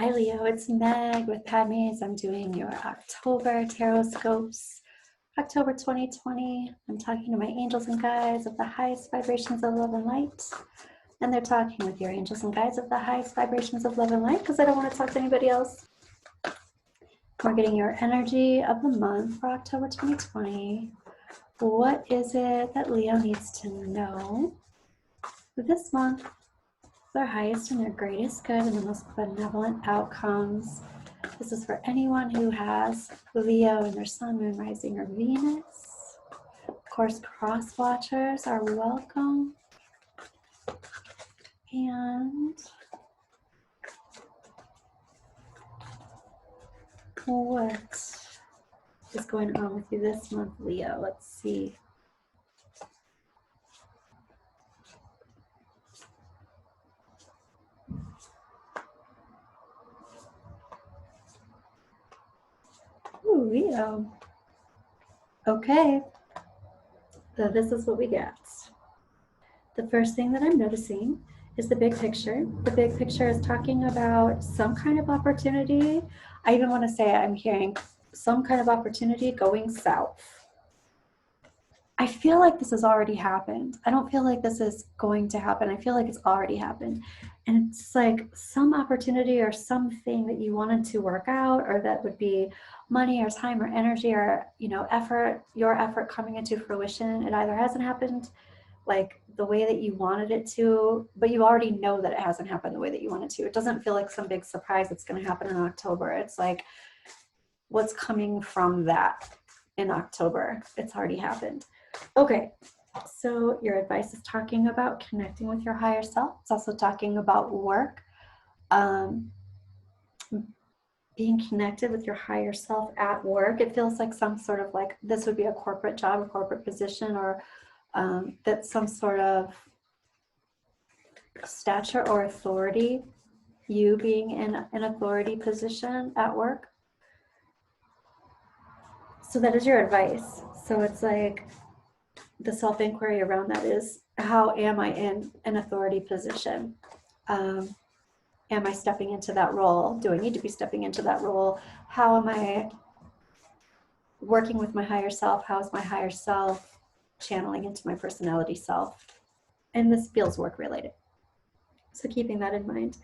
Hi Leo, it's Meg with Padmes. I'm doing your October Tarotscopes, October 2020. I'm talking to my angels and guides of the highest vibrations of love and light. And they're talking with your angels and guides of the highest vibrations of love and light because I don't want to talk to anybody else. We're getting your energy of the month for October 2020. What is it that Leo needs to know this month? Their highest and their greatest good and the most benevolent outcomes. This is for anyone who has Leo in their sun, moon, rising, or Venus. Of course, cross watchers are welcome. And what is going on with you this month, Leo? Let's see. Ooh, Leo. Okay. So this is what we get. The first thing that I'm noticing is the big picture. The big picture is talking about some kind of opportunity. I even want to say I'm hearing some kind of opportunity going south. I feel like this has already happened. I don't feel like this is going to happen. I feel like it's already happened. And it's like some opportunity or something that you wanted to work out, or that would be money or time or energy or, effort, your effort coming into fruition. It either hasn't happened like the way that you wanted it to, but you already know that it hasn't happened the way that you want it to. It doesn't feel like some big surprise that's going to happen in October. It's like what's coming from that in October. It's already happened. Okay, so your advice is talking about connecting with your higher self. It's also talking about work, being connected with your higher self at work. It feels like some sort of like this would be a corporate job, a corporate position, or that's some sort of stature or authority, you being in an authority position at work. So that is your advice. So it's like the self-inquiry around that is, how am I in an authority position? Am I stepping into that role? Do I need to be stepping into that role? How am I working with my higher self? How is my higher self channeling into my personality self? And this feels work related. So keeping that in mind.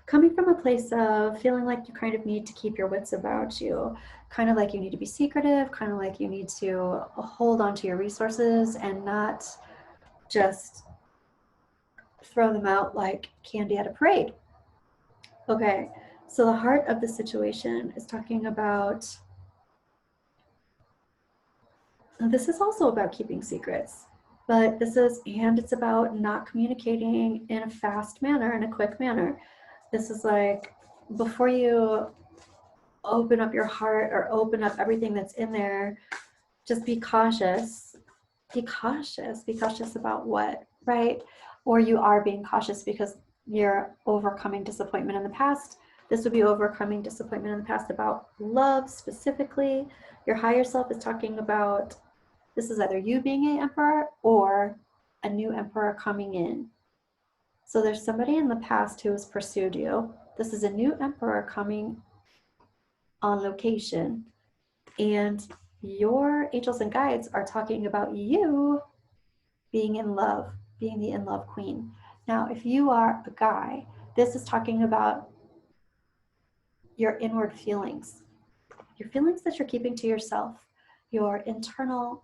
Coming from a place of feeling like you kind of need to keep your wits about you, kind of like you need to be secretive, kind of like you need to hold on to your resources and not just throw them out like candy at a parade. Okay, so the heart of the situation is talking about, this is also about keeping secrets, but it's about not communicating in a fast manner, in a quick manner. This is like, before you open up your heart or open up everything that's in there, just be cautious. Be cautious about what, right? Or you are being cautious because you're overcoming disappointment in the past. This would be overcoming disappointment in the past about love specifically. Your higher self is talking about, this is either you being an emperor or a new emperor coming in. So there's somebody in the past who has pursued you. This is a new emperor coming on location, and your angels and guides are talking about you being in love, being the in love queen. Now, if you are a guy, this is talking about your inward feelings, your feelings that you're keeping to yourself, your internal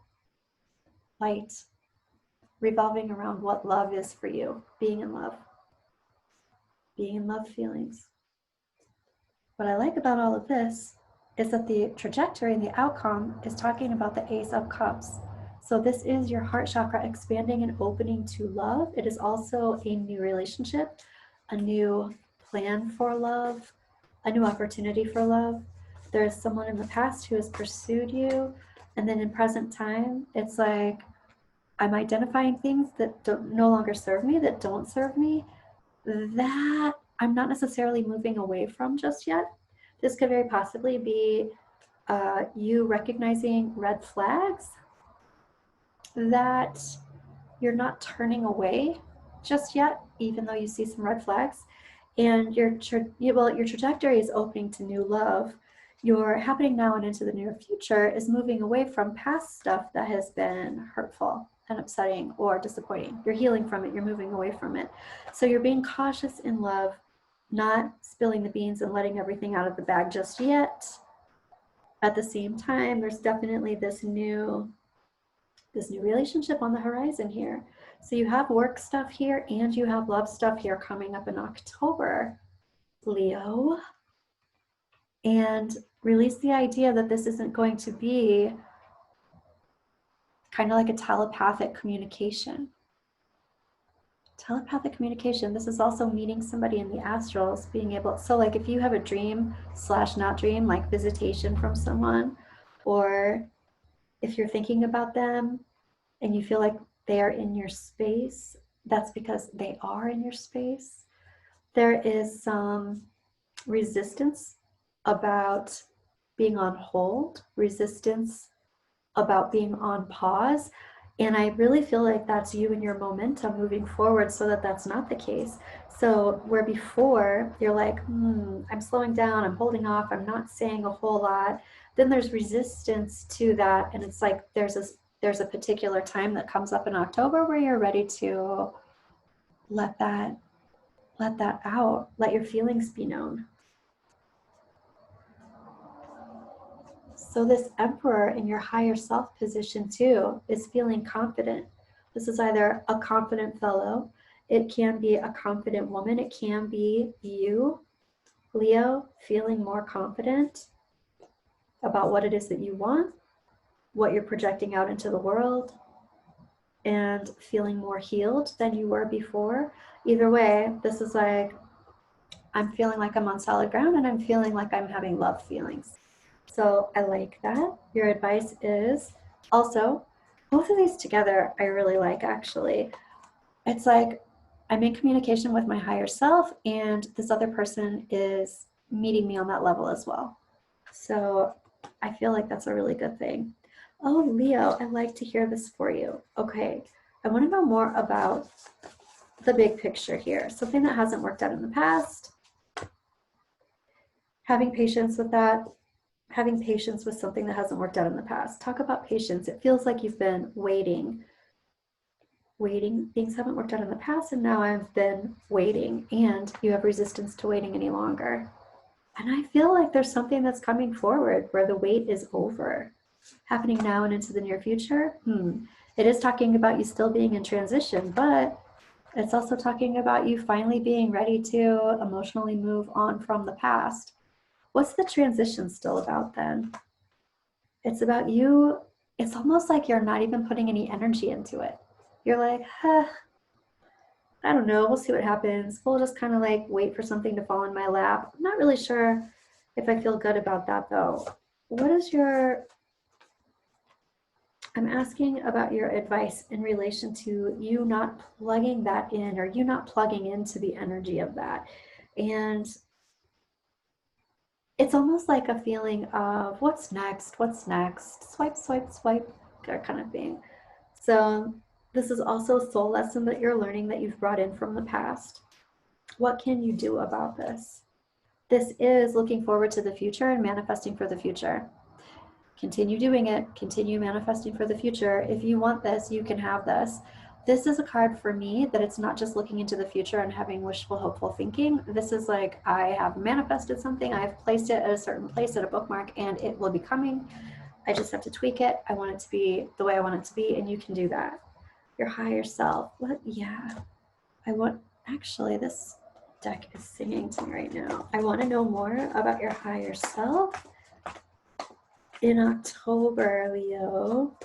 light revolving around what love is for you, being in love feelings. What I like about all of this is that the trajectory and the outcome is talking about the Ace of Cups. So this is your heart chakra expanding and opening to love. It is also a new relationship, a new plan for love, a new opportunity for love. There is someone in the past who has pursued you, and then in present time, it's like, I'm identifying things that no longer serve me, that don't serve me, that I'm not necessarily moving away from just yet. This could very possibly be you recognizing red flags that you're not turning away just yet, even though you see some red flags. And your trajectory is opening to new love. Your happening now and into the near future is moving away from past stuff that has been hurtful and upsetting or disappointing. You're healing from it. You're moving away from it. So you're being cautious in love, not spilling the beans and letting everything out of the bag just yet. At the same time, there's definitely this new relationship on the horizon here. So you have work stuff here and you have love stuff here coming up in October, Leo. And release the idea that this isn't going to be kind of like a telepathic communication. Telepathic communication, this is also meeting somebody in the astrals, being able, so like if you have a dream / not dream, like visitation from someone, or if you're thinking about them and you feel like they are in your space, that's because they are in your space. There is some resistance about being on hold, resistance about being on pause. And I really feel like that's you and your momentum moving forward so that that's not the case. So where before you're like, I'm slowing down, I'm holding off, I'm not saying a whole lot, then there's resistance to that. And it's like there's a particular time that comes up in October where you're ready to let that out, let your feelings be known. So this Emperor in your higher self position too is feeling confident. This is either a confident fellow, it can be a confident woman, it can be you, Leo, feeling more confident about what it is that you want, what you're projecting out into the world, and feeling more healed than you were before. Either way, this is like, I'm feeling like I'm on solid ground and I'm feeling like I'm having love feelings. So I like that. Your advice is also, both of these together, I really like actually. It's like I'm in communication with my higher self, and this other person is meeting me on that level as well. So I feel like that's a really good thing. Oh, Leo, I'd like to hear this for you. Okay, I want to know more about the big picture here. Something that hasn't worked out in the past, having patience with that, having patience with something that hasn't worked out in the past. Talk about patience. It feels like you've been waiting. Things haven't worked out in the past, and now I've been waiting, and you have resistance to waiting any longer. And I feel like there's something that's coming forward where the wait is over, happening now and into the near future. It is talking about you still being in transition, but it's also talking about you finally being ready to emotionally move on from the past. What's the transition still about then? It's about you. It's almost like you're not even putting any energy into it. You're like, I don't know, we'll see what happens. We'll just kind of like wait for something to fall in my lap. I'm not really sure if I feel good about that though. What is I'm asking about your advice in relation to you not plugging that in, or you not plugging into the energy of that. And it's almost like a feeling of what's next, swipe, swipe, swipe, kind of thing. So this is also a soul lesson that you're learning that you've brought in from the past. What can you do about this? This is looking forward to the future and manifesting for the future. Continue doing it. Continue manifesting for the future. If you want this, you can have this. This is a card for me that it's not just looking into the future and having wishful, hopeful thinking. This is like, I have manifested something. I've placed it at a certain place, at a bookmark, and it will be coming. I just have to tweak it. I want it to be the way I want it to be, and you can do that. Your higher self. What? Yeah. Actually, this deck is singing to me right now. I want to know more about your higher self. In October, Leo,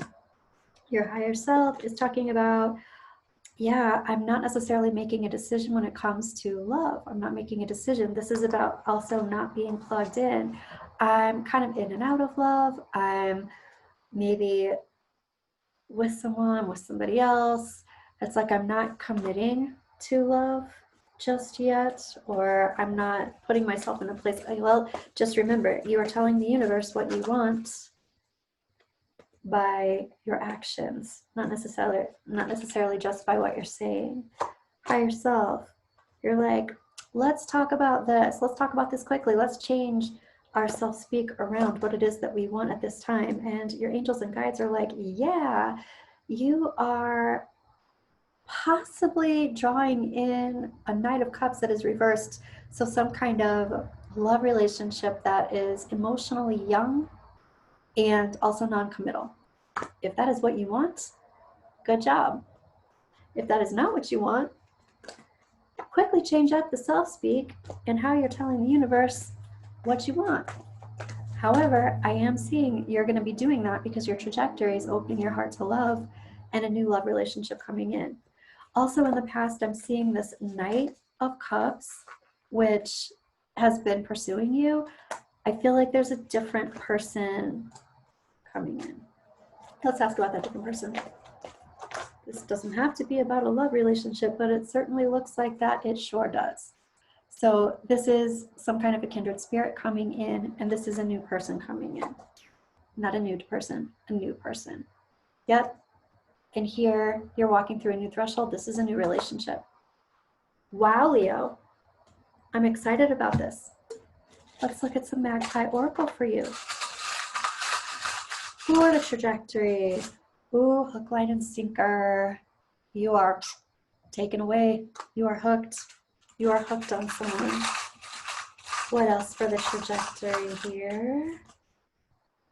your higher self is talking about, I'm not necessarily making a decision when it comes to love. I'm not making a decision. This is about also not being plugged in. I'm kind of in and out of love. I'm maybe with someone, with somebody else. It's like I'm not committing to love just yet, or I'm not putting myself in a place. Well, just remember, you are telling the universe what you want by your actions, not necessarily just by what you're saying. Higher self, you're like, Let's talk about this. Let's talk about this quickly. Let's change our self-speak around what it is that we want at this time. And your angels and guides are like, yeah, you are possibly drawing in a Knight of Cups that is reversed. So some kind of love relationship that is emotionally young and also non-committal. If that is what you want, good job. If that is not what you want, quickly change up the self-speak and how you're telling the universe what you want. However, I am seeing you're going to be doing that because your trajectory is opening your heart to love and a new love relationship coming in. Also in the past, I'm seeing this Knight of Cups, which has been pursuing you. I feel like there's a different person coming in. Let's ask about that different person. This doesn't have to be about a love relationship, but it certainly looks like that it sure does. So this is some kind of a kindred spirit coming in, and this is a new person coming in. Not a nude person, a new person. Yep. And here you're walking through a new threshold. This is a new relationship. Wow, Leo. I'm excited about this. Let's look at some Magpie Oracle for you. For the trajectory. Ooh, hook, line, and sinker. You are taken away. You are hooked. You are hooked on someone. What else for the trajectory here?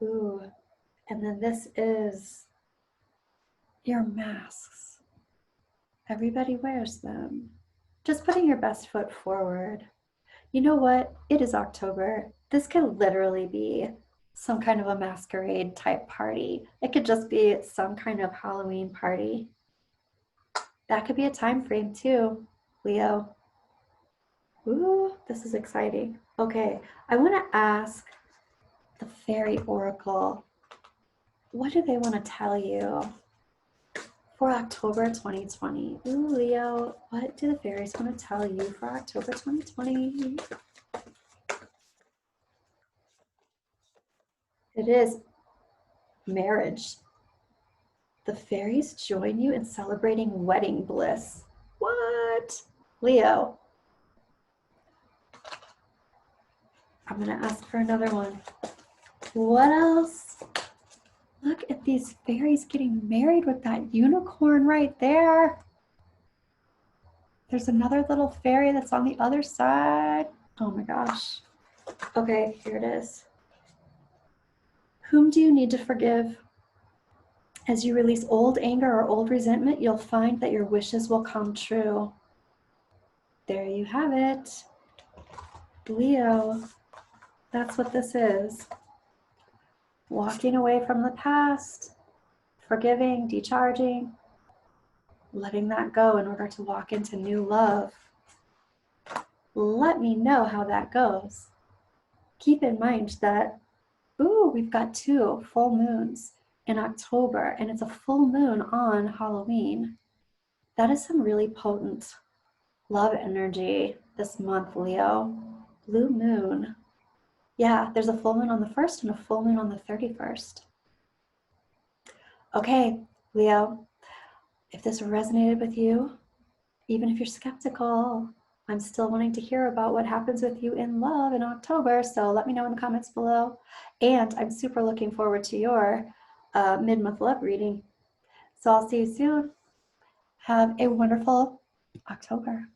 Ooh, and then this is your masks. Everybody wears them. Just putting your best foot forward. You know what? It is October. This could literally be some kind of a masquerade type party. It could just be some kind of Halloween party. That could be a time frame too, Leo. Ooh, this is exciting. Okay, I want to ask the Fairy Oracle, what do they want to tell you for October 2020? Ooh, Leo, what do the fairies want to tell you for October 2020? It is marriage. The fairies join you in celebrating wedding bliss. What? Leo, I'm going to ask for another one. What else? Look at these fairies getting married with that unicorn right there. There's another little fairy that's on the other side. Oh my gosh. Okay, here it is. Whom do you need to forgive? As you release old anger or old resentment, you'll find that your wishes will come true. There you have it. Leo, that's what this is. Walking away from the past, forgiving, decharging, letting that go in order to walk into new love. Let me know how that goes. Keep in mind that, ooh, we've got 2 full moons in October, and it's a full moon on Halloween. That is some really potent love energy this month, Leo. Blue moon. Yeah, there's a full moon on the 1st and a full moon on the 31st. Okay, Leo, if this resonated with you, even if you're skeptical, I'm still wanting to hear about what happens with you in love in October, so let me know in the comments below. And I'm super looking forward to your mid-month love reading. So I'll see you soon. Have a wonderful October.